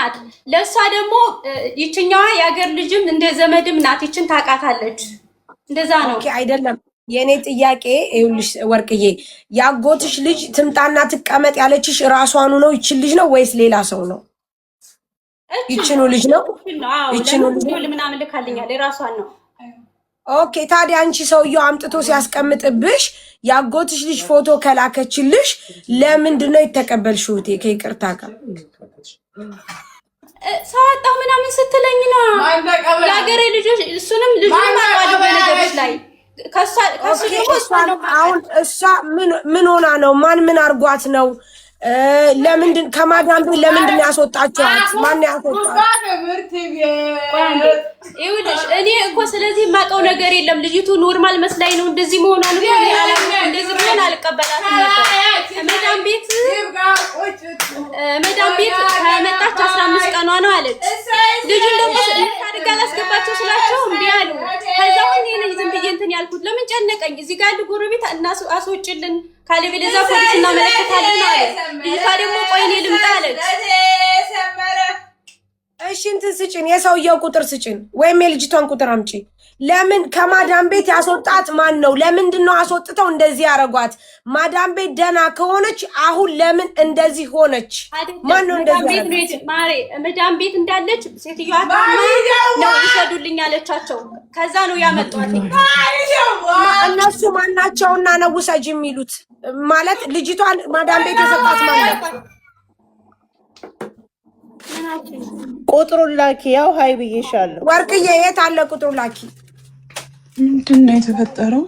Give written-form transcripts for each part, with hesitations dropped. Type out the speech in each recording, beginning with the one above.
ናት። ለእሷ ደግሞ ይችኛዋ የአገር ልጅም እንደ ዘመድም ናት። ይችን ታውቃታለች። እንደዛ ነው። ኦኬ አይደለም። የኔ ጥያቄ ይኸውልሽ ወርቅዬ፣ ያጎትሽ ልጅ ትምጣና ትቀመጥ ያለችሽ ራሷኑ ነው ይችን ልጅ ነው ወይስ ሌላ ሰው ነው? ይችኑ ልጅ ነው። ይችኑ ልጅ ምናምን ልካልኛል። የራሷን ነው። ኦኬ ታዲያ አንቺ ሰውየው አምጥቶ ሲያስቀምጥብሽ ያጎትሽ ልጅ ፎቶ ከላከችልሽ ለምንድን ነው የተቀበልሽው? ከይቅርታ ጋር ሰዋጣው ምናምን ስትለኝ ነው የሀገሬ ልጆች እሱንም ልጁን ማቋደው በነገሮች ላይ አሁን እሷ ምን ሆና ነው? ማን ምን አርጓት ነው? ለምንድን ከማዳም ቤት ለምንድን ያስወጣችኋት? ማን ያስወጣት? ይኸውልሽ እኔ እኮ ስለዚህ የማውቀው ነገር የለም። ልጅቱ ኖርማል መስላኝ ነው እንደዚህ መሆኗን እኮ እንደዚህ ብለን አልቀበላትም ነበር። መዳም ቤት ከመጣች 15 ቀኗ ነው አለች። ልጁን ደግሞ ታድጋ ላስገባቸው ስላቸው እምቢ አሉ። ከዛ አሁን እኔ ዝም ብዬ እንትን ያልኩት ለምን ጨነቀኝ። እዚህ ጋር ያሉ ጎረቤት አስወጭልን ካለበለዚያ ፖሊስ እናመለከታለን አለ። ልጅቷ ደግሞ ቆይ እኔ ልምጣ አለች። እሺ እንትን ስጭን፣ የሰውየው ቁጥር ስጭን ወይም የልጅቷን ቁጥር አምጪ። ለምን ከማዳም ቤት ያስወጣት ማን ነው? ለምንድን ነው አስወጥተው እንደዚህ ያረጓት? ማዳም ቤት ደህና ከሆነች አሁን ለምን እንደዚህ ሆነች? ማን ነው እንደዚህ ማሬ? ማዳም ቤት እንዳለች ሴትዮዋ ነው ይሰዱልኝ አለቻቸው። ከዛ ነው ያመጧት። እነሱ ማናቸውና ነው ውሰጅ የሚሉት? ማለት ልጅቷን ማዳም ቤት የሰጣት ማለት ነው። ቁጥሩን ላኪ። ያው ሀይ ብዬሻለሁ። ወርቅዬ የት አለ ቁጥሩ? ላኪ። ምንድን ነው የተፈጠረው?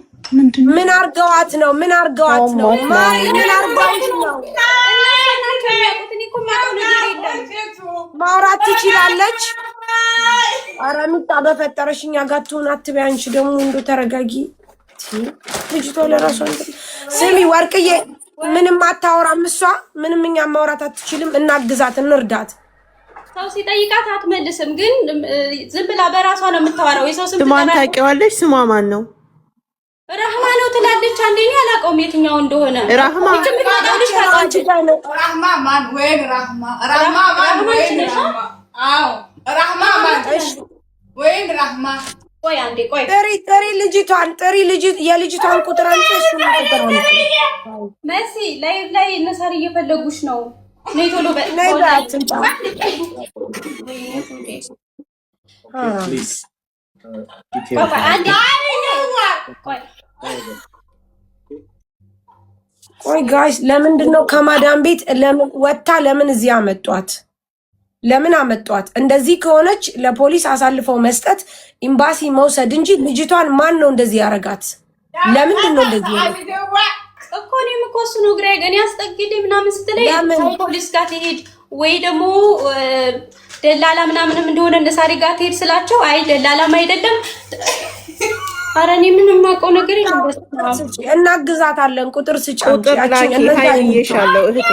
ምን አርገዋት ነው? ምን አርገዋት ነው? ማሪ ምን አርገዋት ነው? ማውራት ትችላለች። ኧረ ሚጣ በፈጠረሽ እኛ ጋር ትሆን አትበይ። አንቺ ደግሞ እንዶ ተረጋጊ። ልጅቷ ለራሷ ስሚ ወርቅዬ፣ ምንም አታወራም እሷ። ምንም እኛ ማውራት አትችልም። እናግዛት፣ እንርዳት። ሰው ሲጠይቃት አትመልስም፣ ግን ዝም ብላ በራሷ ነው የምታወራው። የሰው ስም ስሟን ታውቂዋለሽ? ስሟ ማን ነው? ራህማ ነው ትላለች። አንደኛ አላውቀውም የትኛው እንደሆነ። ራህማ ራህማ ማን ወይ ራህማ ራህማ ማን ወይ ራህማ? አዎ ራህማ ማን ወይ ራህማ? ቆይ አንዴ ቆይ፣ ጥሪ ልጅቷን፣ ጥሪ የልጅቷን ቁጥር አንቺ እሱ ነው። መሲ ላይቭ ላይ እነሳር እየፈለጉሽ ነው። ነይ ቶሎ በይ። ቆይ ጋይስ፣ ለምንድን ነው ከማዳም ቤት ለምን ወጣ? ለምን እዚህ አመጧት? ለምን አመጧት? እንደዚህ ከሆነች ለፖሊስ አሳልፈው መስጠት፣ ኤምባሲ መውሰድ እንጂ ልጅቷን ማን ነው እንደዚህ ያረጋት? ለምንድን ነው እንደዚህ እኮ እኔም እኮ እሱ ነው ግራ ያገኝ። ያስጠግልኝ ምናምን ስትለኝ ፖሊስ ጋር ትሄድ ወይ ደግሞ ደላላ ምናምንም እንደሆነ እንደሳሪ ጋር ትሄድ ስላቸው አይ ደላላም አይደለም። ኧረ እኔ ምንም የማውቀው ነገር የለም። እናግዛታለን። ቁጥር ስጪኝ። ቁጥር ላኪ። ሀይ ብዬሻለሁ እህቴ።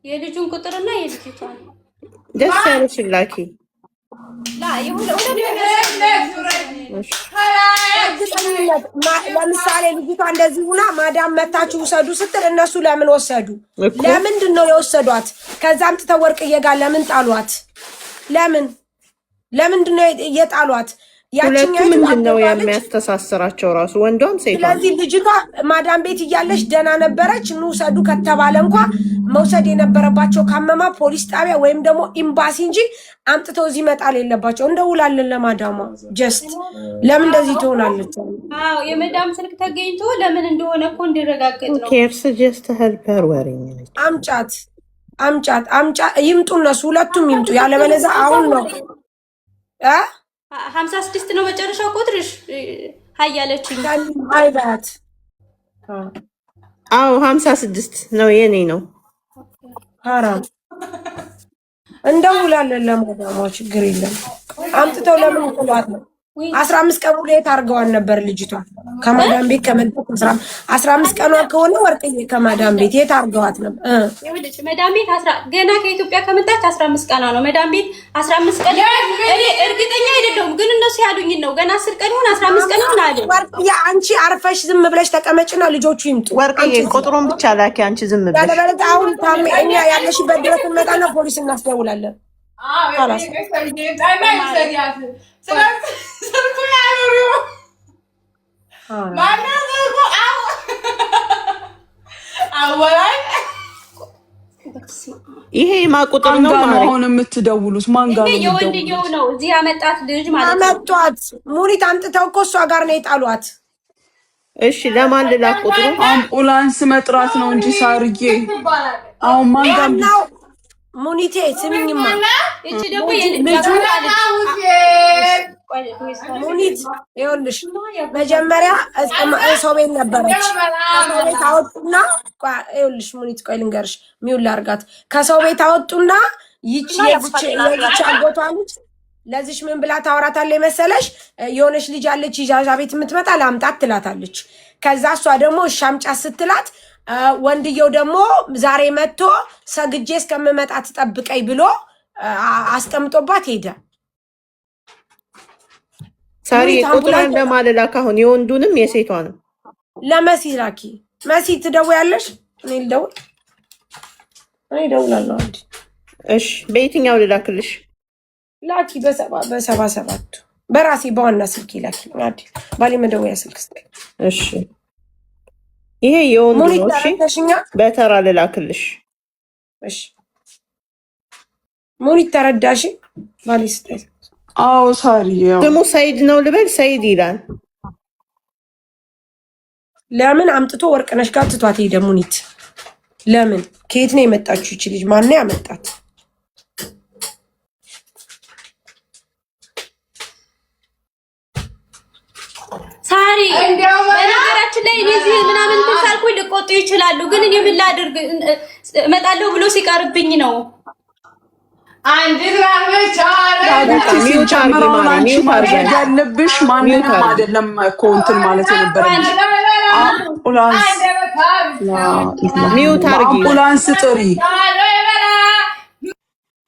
የልጁን ቁጥርና የልጅቷን ደስ ያለሽን ላኪ። ለምሳሌ ልጅቷ እንደዚህ ሁና ማዳም መታችሁ ውሰዱ ስትል እነሱ ለምን ወሰዱ? ለምንድን ነው የወሰዷት? ከዛ አምጥተው ወርቅዬ ጋር ለምን ጣሏት? ለምንድን ነው የጣሏት? ሁለቱ ምንድን ነው የሚያስተሳስራቸው? ራሱ ወንዷም ሴቷም። ስለዚህ ልጅቷ ማዳም ቤት እያለች ደህና ነበረች። እንውሰዱ ከተባለ እንኳ መውሰድ የነበረባቸው ካመማ ፖሊስ ጣቢያ ወይም ደግሞ ኤምባሲ እንጂ አምጥተው እዚህ መጣል የለባቸው። እንደውላለን ለማዳሟ ጀስት ለምን እንደዚህ ትሆናለች? አዎ የመዳም ስልክ ተገኝቶ ለምን እንደሆነ እኮ እንዲረጋገጥ ነው። ኬርስ ጀስት ሄልፐር ወሬኝ ነች። አምጫ ይምጡ፣ እነሱ ሁለቱም ይምጡ። ያለበለዚያ አሁን ነው 56 ነው መጨረሻው ቁጥርሽ። ሀያለችኝ አይባት። አዎ 56 ነው የኔ ነው። ሀራም እንደውላለን ለማዳሟ ችግር የለም። አምጥተው ለምን ጥሏት ነው? 15 ቀን ሙሉ የታርገዋን ነበር ልጅቷ ከማዳም ቤት ከመጣች 15 ቀኗ ከሆነ ወርቅዬ ከማዳም ቤት የታርገዋት ነበር ይኸውልሽ መዳም ቤት ገና ከኢትዮጵያ ከመጣች 15 ቀኗ ነው መዳም ቤት 15 ቀን እኔ እርግጠኛ አይደለሁም ግን እነሱ ያሉኝ ነው ገና 10 ቀን ይሁን 15 ቀን ይሁን አለ ወርቅዬ አንቺ አርፈሽ ዝም ብለሽ ተቀመጭና ልጆቹ ይምጡ ወርቅዬ ቁጥሩን ብቻ ላኪ አንቺ ዝም ብለሽ ያለበለዚያ አሁን ታሜ እኛ ያለሽበት ድረስ እንመጣና ፖሊስ እናስደውላለን ይሄ ማቁጥር ነው አሁን የምትደውሉት ማን ጋር ነው የወንድየው ነው እዚህ ያመጣት ልጅ ማለት ነው አመጣት ሙኒት አንጥተው እኮ እሷ ጋር ነው የጣሏት እሺ ለማን ልላክ ቁጥሩ አምቡላንስ መጥራት ነው እንጂ ሳርዬ አሁን ማን ጋር ነው ሙኒቴ ስሚኝማ እቺ ደግሞ ሙኒት ይኸውልሽ መጀመሪያ ሰው ቤት ነበረች ከሰው ቤት አወጡና ይኸውልሽ ሙኒት ቆይ ልንገርሽ ሚውል አርጋት ከሰው ቤት አወጡና ይቺ የዚች አጎቷ ልጅ ለዚች ምን ብላ ታወራታለች መሰለሽ የሆነች ልጅ አለች ይጃዣ ቤት የምትመጣ ላምጣት ትላታለች ከዛ እሷ ደግሞ ሻምጫ ስትላት ወንድየው ደግሞ ዛሬ መጥቶ ሰግጄ እስከምመጣ ትጠብቀኝ ብሎ አስቀምጦባት ሄደ ሳሪ ቁጥሩን ለማለላክ አሁን የወንዱንም የሴቷንም ለመሲ ላኪ መሲ ትደውያለሽ እኔ ልደውል እኔ እደውላለሁ አንዴ እሺ በየትኛው ልላክልሽ ላኪ በ77 በራሴ በዋና ስልክ ላኪ አንዴ ባሌ መደወያ ስልክ ስጠኝ እሺ ይሄ የወንዱ ነው እሺ በተራ ልላክልሽ እሺ ሙኒት ተረዳሽ ባሌ ስጠኝ አዎ ሳርዬ ስሙ ሰይድ ነው ልበል ሰይድ ይላል ለምን አምጥቶ ወርቅነሽ ጋር ትቷት ሄደ ሙኒት ለምን ከየት ነው የመጣችው እቺ ልጅ ማን ነው ያመጣት ሳሪ በነገራችን ላይ እዚህ ምናምን ተሳልኩኝ ልቆጡ ይችላሉ ግን እኔ ምን ላድርግ እመጣለሁ ብሎ ሲቀርብኝ ነው አንድ ራመቻ አንቺ ማድረግ ያለብሽ ማንንም አይደለም እኮ እንትን ማለት የነበረብሽ አምቡላንስ ጥሪ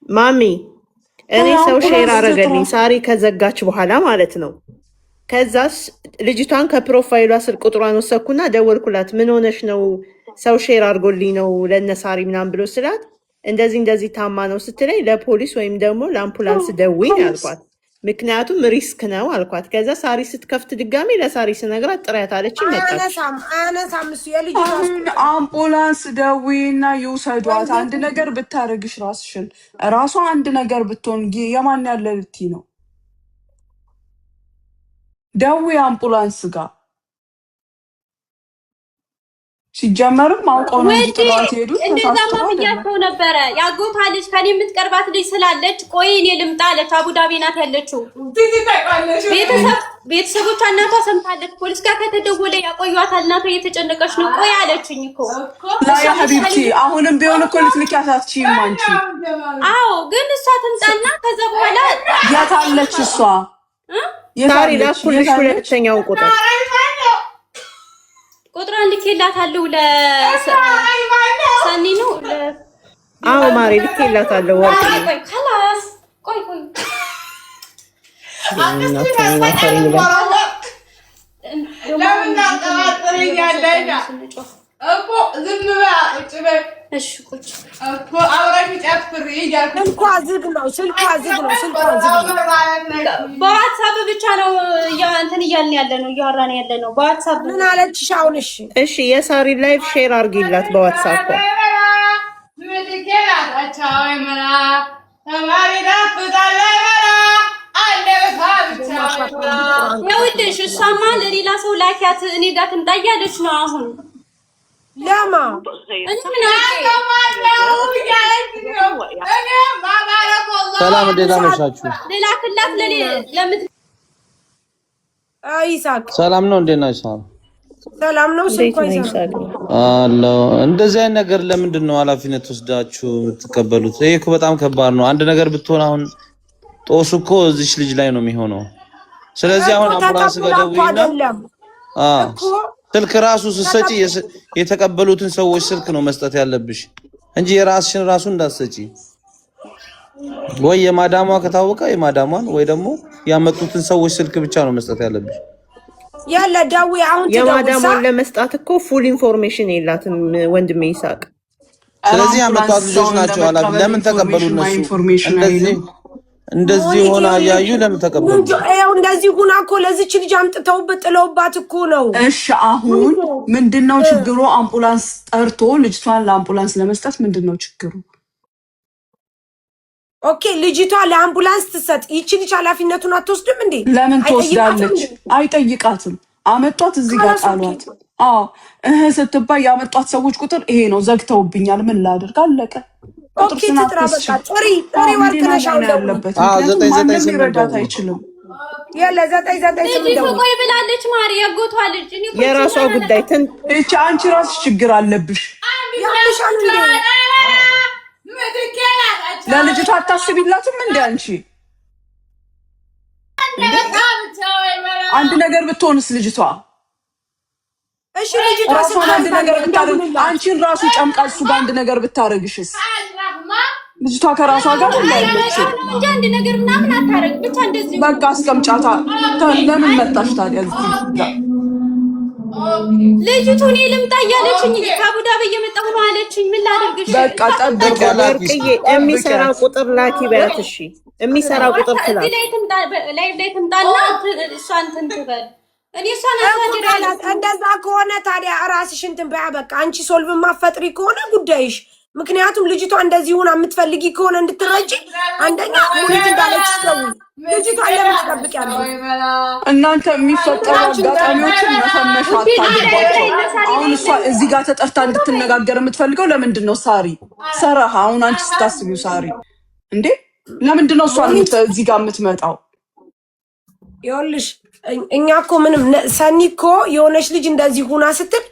ማሚ እኔ ሰው ሼር አረገልኝ ሳሪ ከዘጋች በኋላ ማለት ነው ከዛስ ልጅቷን ከፕሮፋይሏ ስር ቁጥሯን ወሰኩና ደወልኩላት ምን ሆነሽ ነው ሰው ሼር አድርጎልኝ ነው ለነሳሪ ምናምን ብሎ ስላት እንደዚህ ታማ ነው ስትለኝ ለፖሊስ ወይም ደግሞ ለአምቡላንስ ደውይ አልኳት ምክንያቱም ሪስክ ነው አልኳት ከዛ ሳሪ ስትከፍት ድጋሚ ለሳሪ ስነግራት ጥሪያት አለች መጣች አነሳም እሱ የልጅ አምቡላንስ ደውይና ይውሰዷት አንድ ነገር ብታረግሽ ራሷ አንድ ነገር ብትሆን የማን ያለ ልቲ ነው ደውይ አምቡላንስ ጋር ሲጀመርም አውቀው ነው ጥሏት ሄዱት እንደዛማ ብያቸው ነበረ ያጎታ ልጅ ከኔ የምትቀርባት ልጅ ስላለች ቆይ እኔ ልምጣ አለች አቡዳቢ ናት ያለችው ቤተሰቦቿ እናቷ ሰምታለች ፖሊስ ጋር ከተደወለ ያቆዩዋታል እናቷ እየተጨነቀች ነው ቆይ አለችኝ እኮ ላይ ሀቢብቲ አሁንም ቢሆን እኮ ልትልኪያት አትችይም አንቺ አዎ ግን እሷ ትምጣና ከዛ በኋላ ያታለች እሷ ሳሪ ላኩልሽ ሁለተኛውን ቁጥር ቁጥሯን ልኬላታለሁ ለሰኒ ነው አዎ ማሪ ልኬላታለሁ ወርቅ ቆይ خلاص ቆይ እኮ ዝም በላ ቁጭ በል እሺ ቁጭ እኮ አብረሽ ጨፍሪ እያልኩ ስልኳ ዝግ ነው በዋትሳፕ ብቻ ነው እንትን እያልን ያለ ነው እያወራን ያለ ነው በዋትሳፕ ምን አለችሽ አሁን እሺ የሳሪ ላይቭ ሼር አድርጊላት በዋትሳፕ ይኸውልሽ እሷማ ለሌላ ሰው ላኪያት እኔ ጋር ትምጣ እያለች ነው አሁን ለማ ሰላም እንዴት አመሻችሁ? ልላክላት ለምን ይሳቅ ሰላም ነው እንዴት ናችሁ? ሰላም ነው አሎ እንደዚህ አይነት ነገር ለምንድን ነው ኃላፊነት ወስዳችሁ የምትቀበሉት? ይሄ እኮ በጣም ከባድ ነው። አንድ ነገር ብትሆን አሁን ጦሱ እኮ እዚች ልጅ ላይ ነው የሚሆነው። ስለዚህ አሁን አምቡላንስ ገደውይና ስልክ ራሱ ስትሰጪ የተቀበሉትን ሰዎች ስልክ ነው መስጠት ያለብሽ እንጂ የራስሽን ራሱ እንዳትሰጪ። ወይ የማዳሟ ከታወቀ የማዳሟን ወይ ደግሞ ያመጡትን ሰዎች ስልክ ብቻ ነው መስጠት ያለብሽ። ያለ ዳዊ አሁን የማዳሟን ለመስጣት እኮ ፉል ኢንፎርሜሽን የላትም ወንድሜ ይሳቅ። ስለዚህ ያመጣት ልጆች ናቸው አላፊ። ለምን ተቀበሉ እነሱ? እንደዚህ ሆና ያዩ ለምን ተቀበሉ? ያው እንደዚህ ሆና እኮ ለዚች ልጅ አምጥተው ጥለውባት እኮ ነው። እሺ አሁን ምንድነው ችግሩ? አምቡላንስ ጠርቶ ልጅቷን ለአምቡላንስ ለመስጠት ምንድነው ችግሩ? ኦኬ ልጅቷ ለአምቡላንስ ትሰጥ፣ ይቺ ልጅ ኃላፊነቱን አትወስድም እንዴ? ለምን ትወስዳለች? አይጠይቃትም። አመጧት እዚህ ጋር ጣሏት። ስትባይ ያመጧት ሰዎች ቁጥር ይሄ ነው፣ ዘግተውብኛል፣ ምን ላድርግ? አለቀ። ኦኬ ትጥራ በቃ ጥሪ ወርቅነሽ አለበት። ማንም ሊረዳት አይችልም። የለ 998 ቆይ ብላለች ማሪ ያጎቷ ልጅ የራሷ ጉዳይ እቺ አንቺ ራስሽ ችግር አለብሽ። ያልሻል እንዴ? ለልጅቷ አታስቢላትም እንዴ አንቺ? አንድ ነገር ብትሆንስ ልጅቷ? እሺ ልጅቷ ራሷን አንድ ነገር ብታረግ አንቺን ራሱ ጨምቃ እሱ ጋር አንድ ነገር ብታረግሽስ? ልጅቷ ከራሷ ጋር ያለች እንጂ አንድ ነገር ምናምን አታረግ ብቻ እንደዚህ በቃ አስቀምጫታ። ለምን መጣሽ ታዲያ እዚህ ጋር? ልጅቱ እኔ ልምጣ እያለችኝ ከአቡዳቢ እየመጣሁ ነው አለችኝ። ምን ላደርግሽ? በቃ ጠብቅ። ወርቅዬ የሚሰራ ቁጥር ላኪ በያት። እሺ የሚሰራ ቁጥር ትላክ። ላይ ትምጣና እሷን እንትን ትበል። እኔ እሷን እንደዛ ከሆነ ታዲያ ራስሽን እንትን በያ። በቃ አንቺ ሶልቭ ማፈጥሪ ከሆነ ጉዳይሽ። ምክንያቱም ልጅቷ እንደዚህ ሆና የምትፈልጊ ከሆነ እንድትረጂ አንደኛ ሙኒት እንዳለች ሰው ልጅቷ ለምትጠብቅ ያለ እናንተ የሚፈጠሩ አጋጣሚዎችን መፈመሻ አታድርጓቸው። አሁን እሷ እዚህ ጋር ተጠርታ እንድትነጋገር የምትፈልገው ለምንድን ነው? ሳሪ ሰራህ። አሁን አንቺ ስታስቢው ሳሪ እንዴ ለምንድን ነው እሷ እዚህ ጋር የምትመጣው? ይኸውልሽ እኛ እኮ ምንም ሰኒ እኮ የሆነች ልጅ እንደዚህ ሁና ስትል